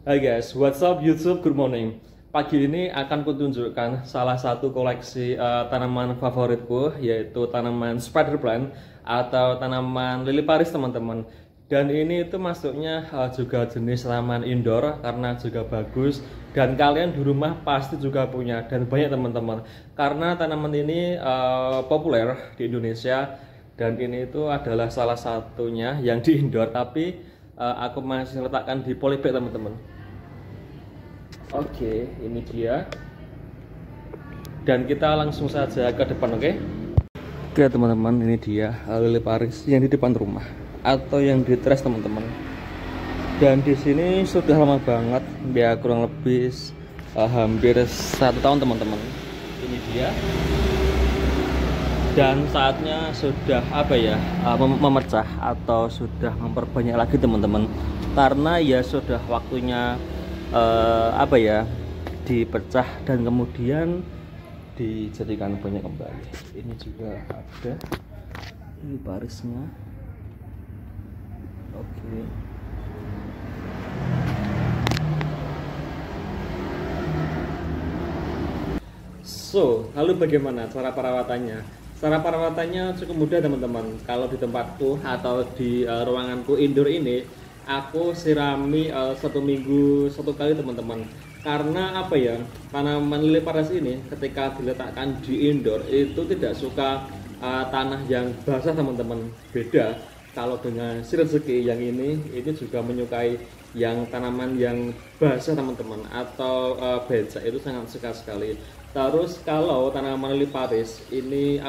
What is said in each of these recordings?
Hai guys, what's up YouTube? Good morning. Pagi ini akan kutunjukkan salah satu koleksi tanaman favoritku, yaitu tanaman spider plant atau tanaman lili Paris teman-teman. Dan ini itu masuknya juga jenis tanaman indoor karena juga bagus. Dan kalian di rumah pasti juga punya dan banyak teman-teman. Karena tanaman ini populer di Indonesia dan ini itu adalah salah satunya yang di indoor, tapi aku masih letakkan di polybag teman-teman. Oke, ini dia. Dan kita langsung saja ke depan, oke? Oke, teman-teman, ini dia lili Paris yang di depan rumah atau yang di teras, teman-teman. Dan di sini sudah lama banget, ya kurang lebih hampir 1 tahun, teman-teman. Ini dia. Dan saatnya sudah memecah atau sudah memperbanyak lagi, teman-teman. Karena ya sudah waktunya dipecah dan kemudian dijadikan banyak kembali. Ini juga ada ini barisnya. Oke. Lalu bagaimana cara perawatannya? Cara perawatannya cukup mudah, teman-teman. Kalau di tempatku atau di ruanganku indoor ini, aku sirami 1 minggu 1 kali, teman-teman. Karena tanaman lili Paris ini ketika diletakkan di indoor itu tidak suka tanah yang basah, teman-teman. Beda kalau dengan shiratsuki yang ini juga menyukai yang tanaman yang basah, teman-teman, atau becak itu sangat suka sekali. Terus kalau tanaman lili Paris ini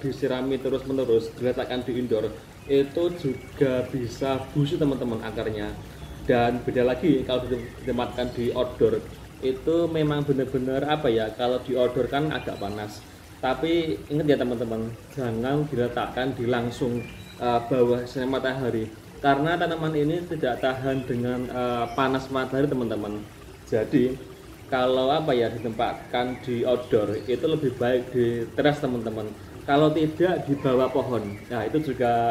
disirami terus-menerus, diletakkan di indoor, itu juga bisa busuk, teman-teman, akarnya. Dan beda lagi kalau ditempatkan di outdoor, itu memang benar-benar kalau di outdoor kan agak panas. Tapi ingat ya, teman-teman, jangan diletakkan di langsung bawah sinar matahari karena tanaman ini tidak tahan dengan panas matahari, teman-teman. Jadi kalau ditempatkan di outdoor itu lebih baik di teras, teman-teman. Kalau tidak di bawah pohon, nah itu juga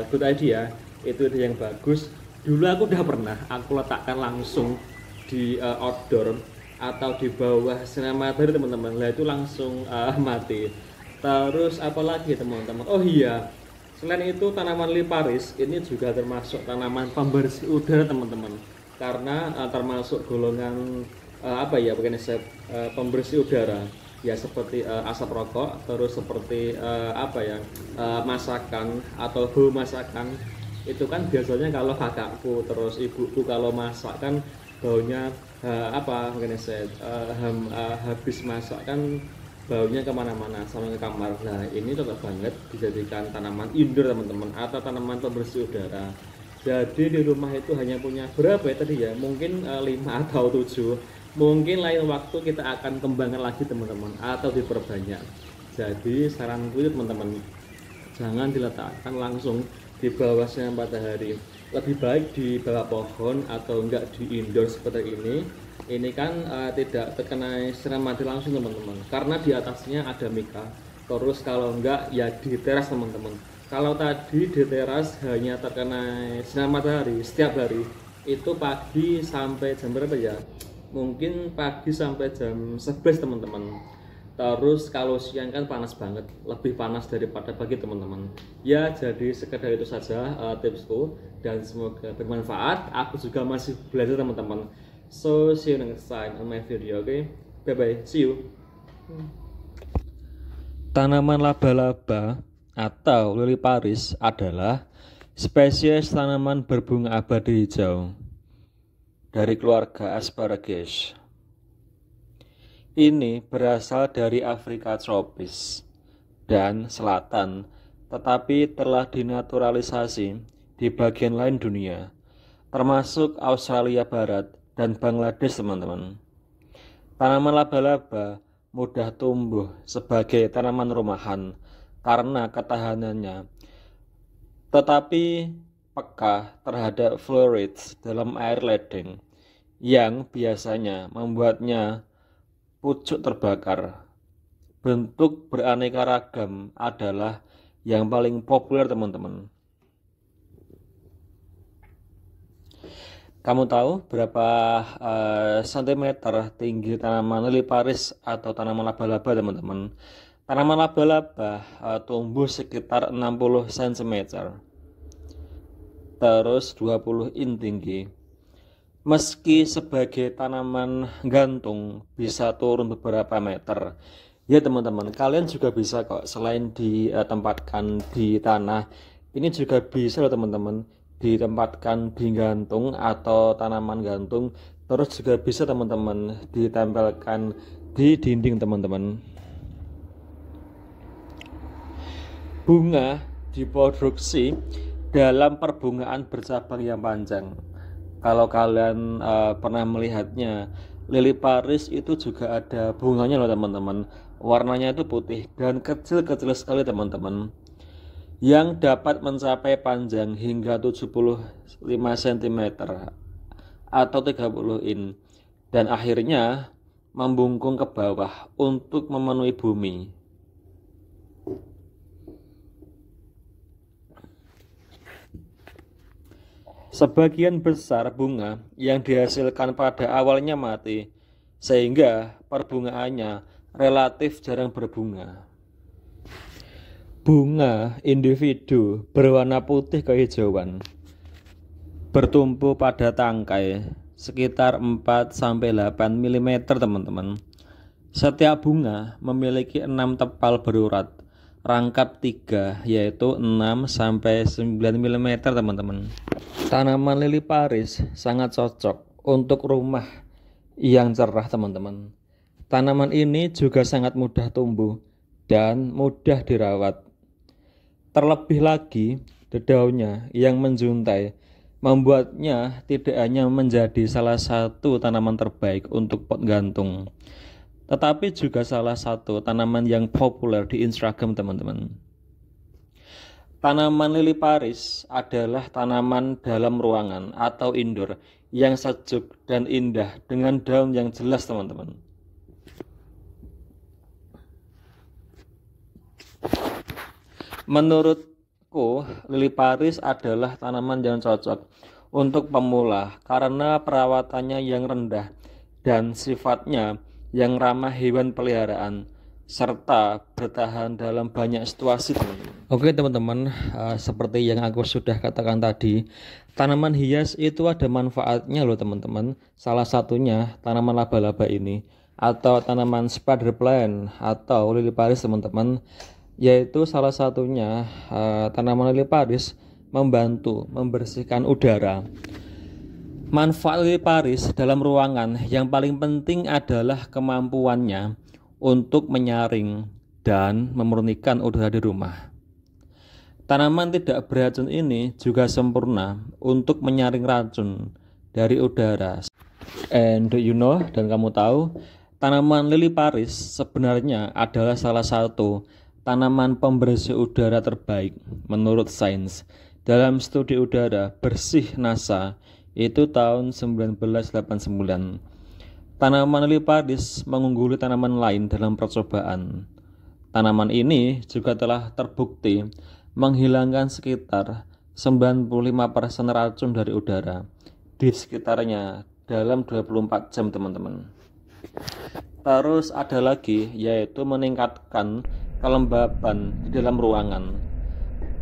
good idea, itu ide yang bagus. Dulu aku udah pernah aku letakkan langsung di outdoor atau di bawah sinar matahari, teman-teman. Lah itu langsung mati. Terus apalagi, teman-teman? Oh iya, selain itu tanaman lili Paris ini juga termasuk tanaman pembersih udara, teman-teman. Karena termasuk golongan pembersih udara ya, seperti asap rokok, terus seperti masakan atau bau masakan. Itu kan biasanya kalau kakakku terus ibuku kalau masak kan baunya habis masak kan baunya kemana-mana sampai ke kamar. Nah ini cocok banget dijadikan tanaman indoor, teman-teman, atau tanaman pembersih udara. Jadi di rumah itu hanya punya berapa ya tadi ya, mungkin 5 atau 7. Mungkin lain waktu kita akan kembangkan lagi, teman-teman, atau diperbanyak. Jadi saranku itu, teman-teman, jangan diletakkan langsung di bawah sinar matahari. Lebih baik di bawah pohon atau enggak di indoor seperti ini. Ini kan tidak terkena sinar matahari langsung, teman-teman, karena di atasnya ada mika. Terus kalau enggak ya di teras, teman-teman. Kalau tadi di teras hanya terkena sinar matahari setiap hari, itu pagi sampai jam berapa ya? Mungkin pagi sampai jam 11, teman-teman. Terus kalau siang kan panas banget, lebih panas daripada pagi, teman-teman. Ya jadi sekedar itu saja tipsku, dan semoga bermanfaat. Aku juga masih belajar, teman-teman. So see you next time on my video, okay? Bye bye, see you. Tanaman laba-laba atau lili Paris adalah spesies tanaman berbunga abadi hijau dari keluarga Asparagus. Ini berasal dari Afrika tropis dan selatan, tetapi telah dinaturalisasi di bagian lain dunia, termasuk Australia Barat dan Bangladesh, teman-teman. Tanaman laba-laba mudah tumbuh sebagai tanaman rumahan karena ketahanannya, tetapi peka terhadap fluorids dalam air ledeng yang biasanya membuatnya pucuk terbakar. Bentuk beraneka ragam adalah yang paling populer, teman-teman. Kamu tahu berapa sentimeter tinggi tanaman lili Paris atau tanaman laba-laba, teman-teman? Tanaman laba-laba tumbuh sekitar 60 cm, terus 20 in tinggi. Meski sebagai tanaman gantung bisa turun beberapa meter, ya teman-teman, kalian juga bisa kok, selain ditempatkan di tanah, ini juga bisa loh teman-teman, ditempatkan di gantung atau tanaman gantung, terus juga bisa teman-teman ditempelkan di dinding teman-teman. Bunga diproduksi dalam perbungaan bercabang yang panjang. Kalau kalian pernah melihatnya, lili Paris itu juga ada bunganya loh teman-teman. Warnanya itu putih dan kecil-kecil sekali teman-teman, yang dapat mencapai panjang hingga 75 cm atau 30 in, dan akhirnya membungkung ke bawah untuk memenuhi bumi. Sebagian besar bunga yang dihasilkan pada awalnya mati, sehingga perbungaannya relatif jarang berbunga. Bunga individu berwarna putih kehijauan, bertumpu pada tangkai sekitar 4-8 mm teman-teman. Setiap bunga memiliki 6 tepal berurat, rangkap 3, yaitu 6-9 mm teman-teman. Tanaman lili Paris sangat cocok untuk rumah yang cerah teman-teman. Tanaman ini juga sangat mudah tumbuh dan mudah dirawat. Terlebih lagi, daunnya yang menjuntai membuatnya tidak hanya menjadi salah satu tanaman terbaik untuk pot gantung, tetapi juga salah satu tanaman yang populer di Instagram teman-teman. Tanaman lili Paris adalah tanaman dalam ruangan atau indoor yang sejuk dan indah dengan daun yang jelas teman-teman. Menurutku, lili Paris adalah tanaman yang cocok untuk pemula karena perawatannya yang rendah dan sifatnya yang ramah hewan peliharaan, serta bertahan dalam banyak situasi teman-teman. Oke teman-teman, seperti yang aku sudah katakan tadi, tanaman hias itu ada manfaatnya loh teman-teman. Salah satunya tanaman laba-laba ini, atau tanaman spider plant atau lili Paris teman-teman, yaitu salah satunya tanaman lili Paris membantu membersihkan udara. Manfaat lili Paris dalam ruangan yang paling penting adalah kemampuannya untuk menyaring dan memurnikan udara di rumah. Tanaman tidak beracun ini juga sempurna untuk menyaring racun dari udara. And you know, dan kamu tahu, tanaman lili Paris sebenarnya adalah salah satu tanaman pembersih udara terbaik menurut sains. Dalam studi udara bersih NASA itu tahun 1989. Tanaman lili Paris mengungguli tanaman lain dalam percobaan. Tanaman ini juga telah terbukti menghilangkan sekitar 95% racun dari udara di sekitarnya dalam 24 jam teman-teman. Terus ada lagi, yaitu meningkatkan kelembaban di dalam ruangan.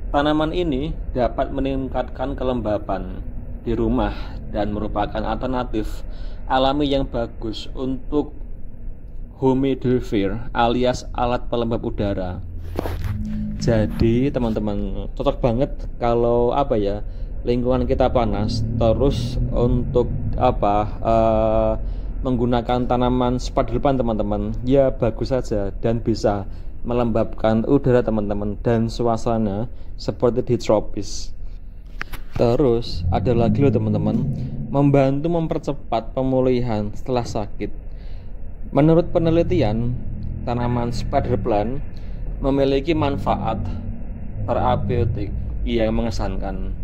Tanaman ini dapat meningkatkan kelembaban di rumah dan merupakan alternatif alami yang bagus untuk humidifier alias alat pelembab udara. Jadi teman-teman, cocok banget kalau lingkungan kita panas, terus untuk menggunakan tanaman spider plant teman-teman, ya bagus saja dan bisa melembabkan udara teman-teman dan suasana seperti di tropis. Terus ada lagi loh teman-teman, membantu mempercepat pemulihan setelah sakit. Menurut penelitian, tanaman spider plant memiliki manfaat terapeutik yang mengesankan.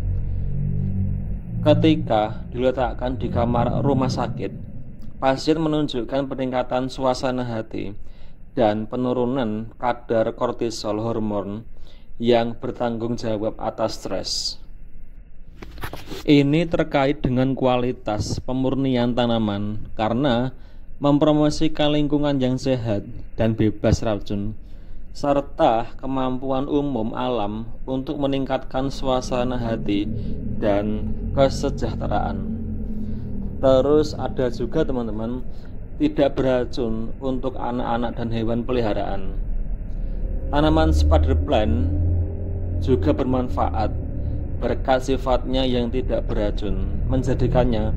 Ketika diletakkan di kamar rumah sakit, pasien menunjukkan peningkatan suasana hati dan penurunan kadar kortisol, hormon yang bertanggung jawab atas stres. Ini terkait dengan kualitas pemurnian tanaman karena mempromosikan lingkungan yang sehat dan bebas racun, serta kemampuan umum alam untuk meningkatkan suasana hati dan kesejahteraan. Terus ada juga teman-teman, tidak beracun untuk anak-anak dan hewan peliharaan. Tanaman spider plant juga bermanfaat berkat sifatnya yang tidak beracun, menjadikannya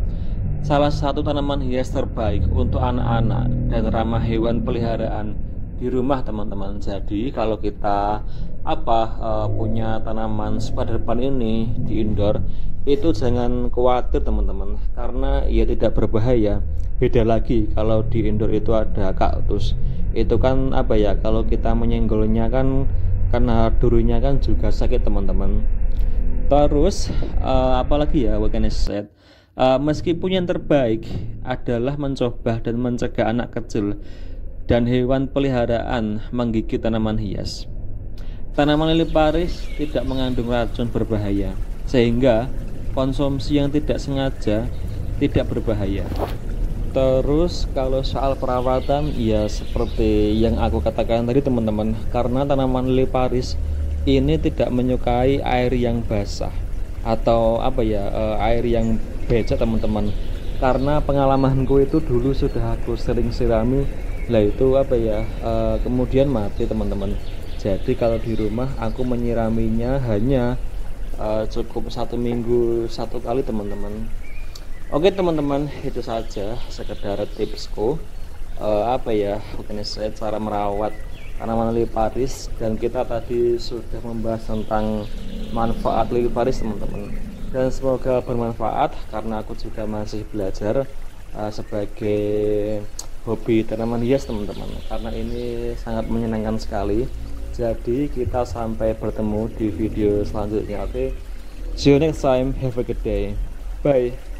salah satu tanaman hias terbaik untuk anak-anak dan ramah hewan peliharaan di rumah teman-teman. Jadi kalau kita punya tanaman spider plant ini di indoor, itu jangan khawatir teman-teman, karena ia tidak berbahaya. Beda lagi kalau di indoor itu ada kaktus, itu kan kalau kita menyenggolnya kan karena durinya kan juga sakit teman-teman. Terus apalagi ya, what can I say? Meskipun yang terbaik adalah mencoba dan mencegah anak kecil dan hewan peliharaan menggigit tanaman hias. Tanaman lili Paris tidak mengandung racun berbahaya, sehingga konsumsi yang tidak sengaja tidak berbahaya. Terus kalau soal perawatan, ya seperti yang aku katakan tadi teman-teman, karena tanaman lili Paris ini tidak menyukai air yang basah atau air yang becek teman-teman. Karena pengalamanku itu dulu sudah aku sering sirami, lah itu kemudian mati teman-teman. Jadi kalau di rumah aku menyiraminya hanya cukup 1 minggu 1 kali teman-teman. Oke teman-teman, itu saja sekedar tipsku bukan saya cara merawat tanaman lili Paris, dan kita tadi sudah membahas tentang manfaat lili Paris teman-teman, dan semoga bermanfaat karena aku juga masih belajar sebagai hobi tanaman hias teman-teman, karena ini sangat menyenangkan sekali. Jadi kita sampai bertemu di video selanjutnya. Oke, see you next time, have a good day, bye.